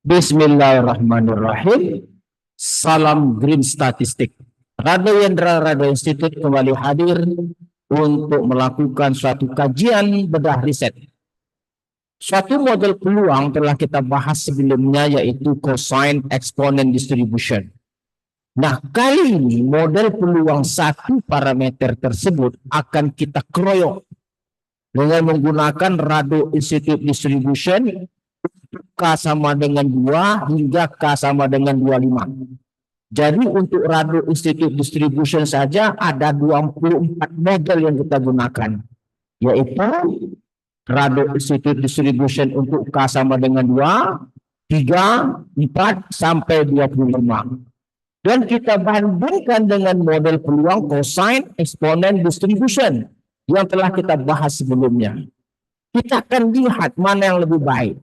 Bismillahirrahmanirrahim. Salam Green Statistik. Radio Yendra Radio Institute kembali hadir untuk melakukan suatu kajian bedah riset. Suatu model peluang telah kita bahas sebelumnya, yaitu cosine exponent distribution. Nah, kali ini model peluang satu parameter tersebut akan kita keroyok dengan menggunakan Radio Institute distribution K sama dengan 2 hingga K sama dengan 25. Jadi untuk Radio Institute distribution saja ada 24 model yang kita gunakan, yaitu Radio Institute distribution untuk K sama dengan 2, 3, 4 sampai 25. Dan kita bandingkan dengan model peluang cosine exponent distribution yang telah kita bahas sebelumnya. Kita akan lihat mana yang lebih baik.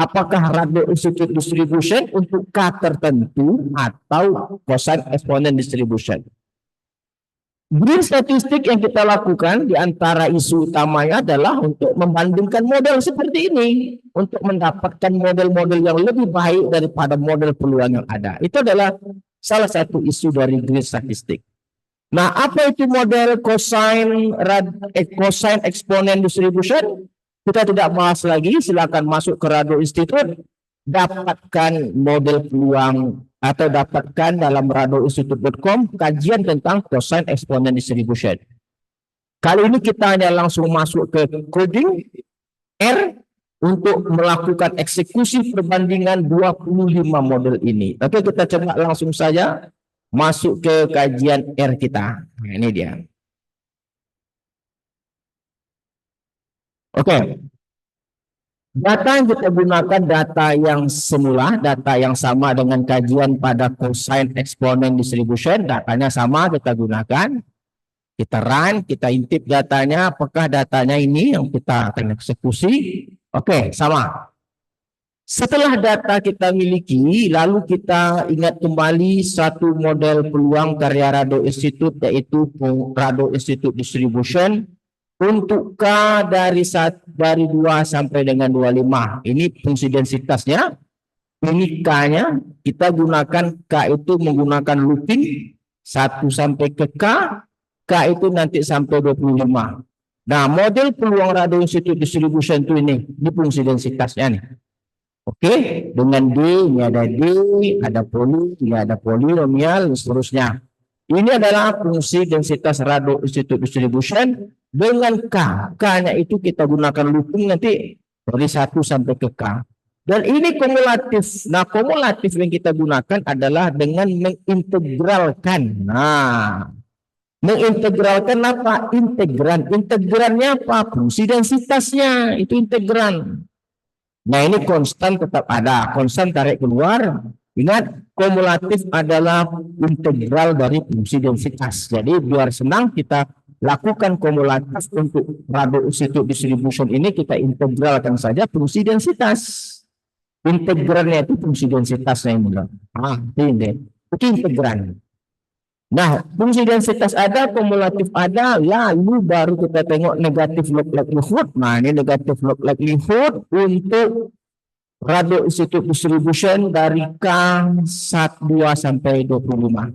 Apakah Radio Institute distribution untuk K tertentu atau cosine exponent distribution. Green statistik yang kita lakukan di antara isu utamanya adalah untuk membandingkan model seperti ini untuk mendapatkan model-model yang lebih baik daripada model peluang yang ada. Itu adalah salah satu isu dari green statistik. Nah, apa itu model cosine exponent distribution? Kita tidak bahas lagi, silakan masuk ke Radio Institute, dapatkan model peluang atau dapatkan dalam radioinstitute.com kajian tentang cosine exponent distribution. Kali ini kita hanya langsung masuk ke coding R untuk melakukan eksekusi perbandingan 25 model ini. Oke, kita coba langsung saja masuk ke kajian R kita. Nah, ini dia. Oke. Data yang kita gunakan data yang semula, data yang sama dengan kajian pada cosine exponent distribution, datanya sama kita gunakan. Kita run, kita intip datanya, apakah datanya ini yang kita akan eksekusi? Oke, sama. Setelah data kita miliki, lalu kita ingat kembali satu model peluang karya Radio Institute, yaitu Radio Institute distribution. Untuk K dari 2 sampai dengan 25. Ini fungsi densitasnya. Ini K-nya. Kita gunakan K itu menggunakan looping 1 sampai ke K. K itu nanti sampai 25. Nah, model peluang Radio Institute distribution itu ini fungsi densitasnya nih. Oke, dengan D, ini ada D, ada poli, ini ada polinomial, dan seterusnya. Ini adalah fungsi densitas Radio Institute distribution. Dengan K, K-nya itu kita gunakan looping nanti dari 1 sampai ke K. Dan ini kumulatif. Nah, kumulatif yang kita gunakan adalah dengan mengintegralkan. Nah, mengintegralkan apa? Integran. Integrannya apa? Fungsi densitasnya. Itu integran. Nah, ini konstan tetap ada. Konstan tarik keluar. Ingat, kumulatif adalah integral dari fungsi densitas. Jadi, biar senang kita lakukan kumulatif untuk Radio Institute distribution ini, kita integralkan saja fungsi densitas. Integralnya itu fungsi densitasnya ini. Itu integran. Nah, fungsi densitas ada, kumulatif ada, lalu baru kita tengok negatif log likelihood. Nah, ini negatif log likelihood untuk Radio Institute distribution dari K 2 sampai 25.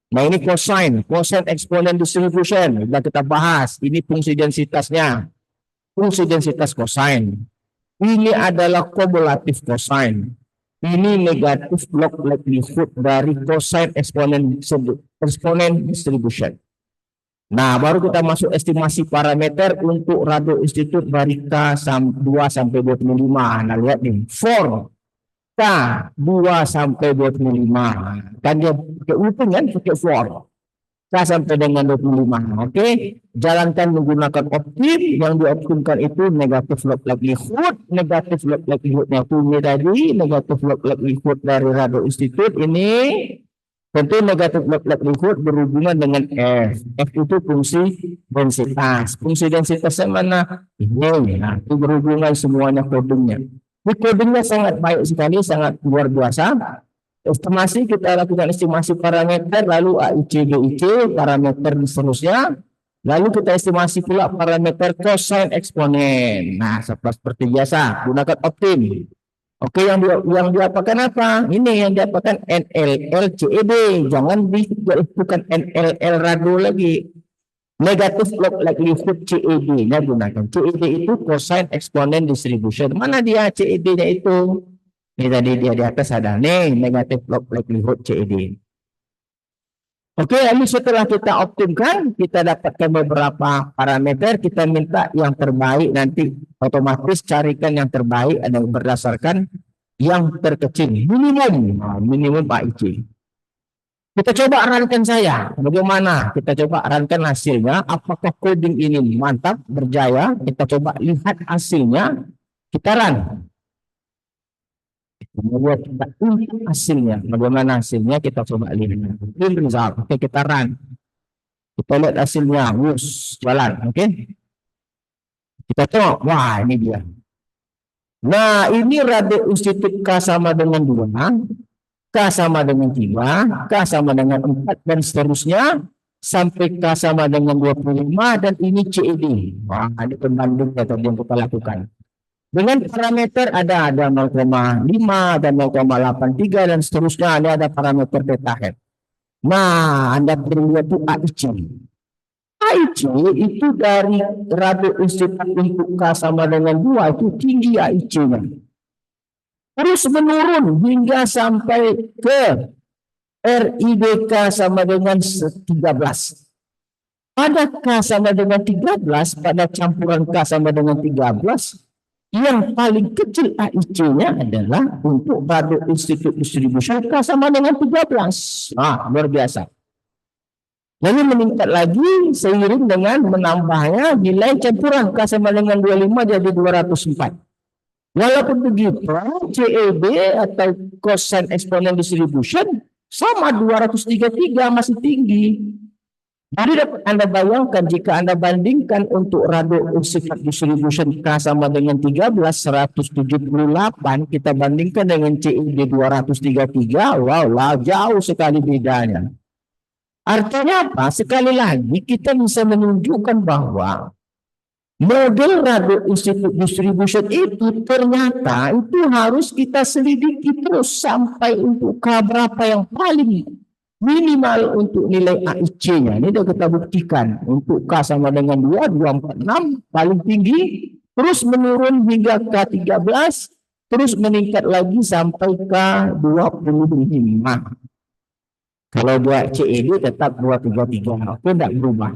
Nah, ini cosine exponent distribution. Sudah kita bahas. Ini fungsi densitasnya. Fungsi densitas cosine. Ini adalah kumulatif cosine. Ini negatif log likelihood dari cosine exponent distribution. Nah, baru kita masuk estimasi parameter untuk Radio Institute dari K 2 sampai 25. Nah, lihat nih. For K 2 sampai 25. Kan dia pakai looping kan, pakai for. K sampai dengan 25. Oke. Jalankan menggunakan optim. Yang dioptimkan itu negatif log likelihood. Negatif log likelihoodnya itu ini tadi. Negatif log likelihood dari Radio Institute ini. Tentu negatif log likelihood berhubungan dengan F. F itu fungsi densitas. Fungsi densitasnya mana? Ini. Nah, itu berhubungan semuanya kodenya. Codingnya sangat baik sekali, sangat luar biasa. Estimasi, kita lakukan estimasi parameter, lalu AIC, BIC, parameter dan seterusnya. Lalu kita estimasi pula parameter cosine exponent. Nah, seperti biasa, gunakan optim. Oke, yang diapakan apa? Ini yang diapakan NLL CED. Jangan bukan NLL rado lagi. Negative log likelihood CED-nya gunakan. CED itu cosine exponent distribution. Mana dia CED-nya itu? Ini tadi dia di atas ada nih negative log likelihood CED. Oke, lalu setelah kita optimkan, kita dapatkan beberapa parameter, kita minta yang terbaik, nanti otomatis carikan yang terbaik ada berdasarkan yang terkecil, minimum AIC. Kita coba runkan saya, bagaimana? Kita coba runkan hasilnya, apakah coding ini mantap, berjaya, kita coba lihat hasilnya, kita run. Kemudian kita input hasilnya, bagaimana hasilnya kita coba lihat. Ini result, oke kita run. Kita lihat hasilnya, jalan, oke. Kita tengok, wah ini dia. Nah ini radio institut K sama dengan 2, K sama dengan 3, K sama dengan 4, dan seterusnya, sampai K sama dengan 25, dan ini CED. Wah ini pembandingnya tadi yang kita lakukan. Dengan parameter ada 0,5 dan 0,83 dan seterusnya, ada parameter beta head. Nah, Anda perlu lihat itu AIC. AIC itu dari radio institut untuk K sama dengan 2 itu tinggi AIC-nya. Terus menurun hingga sampai ke RIBK sama dengan 13. Pada K sama dengan 13, pada campuran K sama dengan 13, yang paling kecil AIC-nya adalah untuk radio institut distribution K sama dengan 13. Nah, luar biasa. Lalu meningkat lagi seiring dengan menambahnya nilai campuran K sama dengan 25 jadi 204. Walaupun begitu, CED atau cosine exponent distribution sama 233, masih tinggi. Jadi dapat Anda bayangkan jika Anda bandingkan untuk radio institut distribution K sama dengan 13, 178, kita bandingkan dengan CED 233, wow, jauh sekali bedanya. Artinya apa? Sekali lagi kita bisa menunjukkan bahwa model radio institut distribution itu ternyata itu harus kita selidiki terus sampai untuk K berapa yang paling minimal untuk nilai AIC-nya. Ini sudah kita buktikan. Untuk K sama dengan 2, 246 paling tinggi, terus menurun hingga K13, terus meningkat lagi sampai K25. Kalau buat CED tetap 233, itu tidak berubah.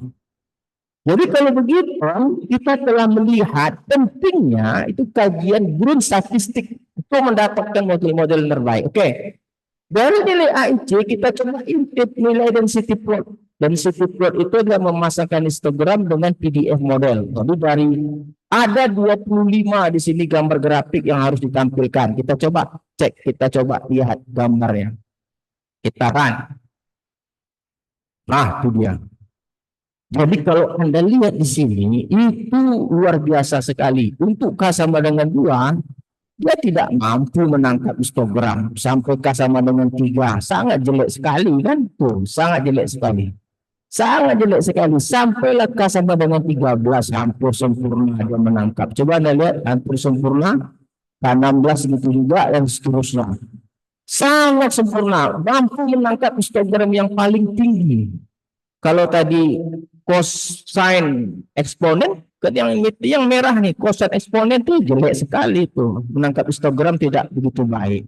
Jadi kalau begitu, kita telah melihat pentingnya itu kajian ground statistik untuk mendapatkan model-model terbaik. Oke. Dari nilai AIC kita coba intip nilai density plot. Density plot itu adalah memasangkan histogram dengan PDF model. Jadi dari ada 25 di sini gambar grafik yang harus ditampilkan. Kita coba cek, kita coba lihat gambarnya. Kita run. Nah, itu dia. Jadi kalau Anda lihat di sini itu luar biasa sekali. Untuk K sama dengan 2, dia tidak mampu menangkap histogram sampai K sama dengan 3. Sangat jelek sekali kan? Tuh, sangat jelek sekali. Sangat jelek sekali. Sampailah K sama dengan 13, hampir sempurna dia menangkap. Coba Anda lihat, hampir sempurna. K16 gitu juga dan seterusnya. Sangat sempurna. Mampu menangkap histogram yang paling tinggi. Kalau tadi cosine exponent, yang merah nih, cosine exponent itu jelek sekali tuh, menangkap histogram tidak begitu baik.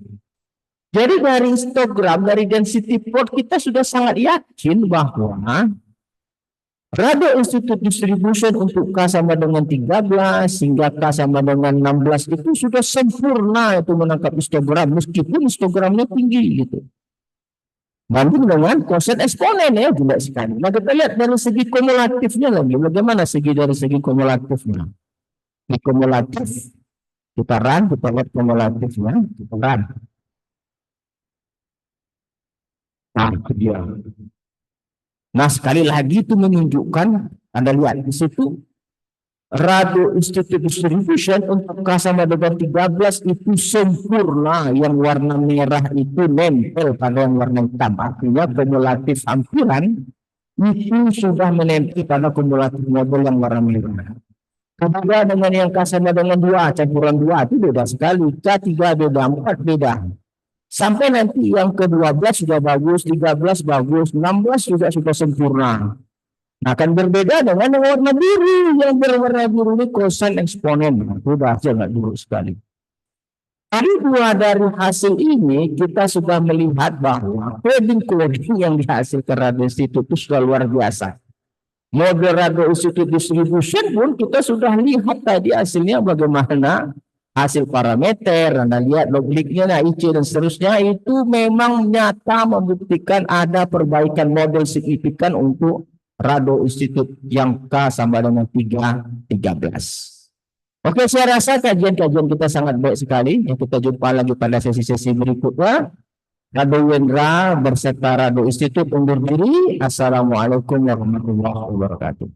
Jadi dari histogram, dari density plot kita sudah sangat yakin bahwa radio institut distribution untuk K sama dengan 13 hingga K sama dengan 16 itu sudah sempurna itu menangkap histogram, meskipun histogramnya tinggi gitu. Banding dengan cosine eksponen ya jelek sekali. Nah kita lihat dari segi kumulatifnya lagi. Bagaimana dari segi kumulatifnya? Di kumulatif kita run, kita lihat kumulatifnya, kita run. Nah itu dia. Nah sekali lagi itu menunjukkan, Anda lihat di situ radio institut distribution untuk K sama dengan 13 itu sempurna, yang warna merah itu nempel pada yang warna hitam, artinya kumulatif hampiran itu sudah menempel pada kumulatif model yang warna merah. Beda dengan yang K sama dengan 2, campuran 2 itu beda sekali. K3 beda, 4 beda. Sampai nanti yang ke-12 sudah bagus, 13 bagus, 16 juga sudah sempurna. Nah, akan berbeda dengan yang warna biru. Yang berwarna biru ini kosin eksponen. Sudah sangat buruk sekali. Dari hasil ini kita sudah melihat bahwa coding yang dihasilkan Radio Institute itu sudah luar biasa. Model Radio Institute Distribution pun kita sudah lihat tadi hasilnya bagaimana hasil parameter, Anda lihat logiknya, nah IC dan seterusnya itu memang nyata membuktikan ada perbaikan model signifikan untuk Radio Institute yang K sama dengan 13. Oke, saya rasa kajian-kajian kita sangat baik sekali. Yang kita jumpa lagi pada sesi-sesi berikutnya. Radio Wendra berserta Radio Institute undur diri. Assalamualaikum warahmatullahi wabarakatuh.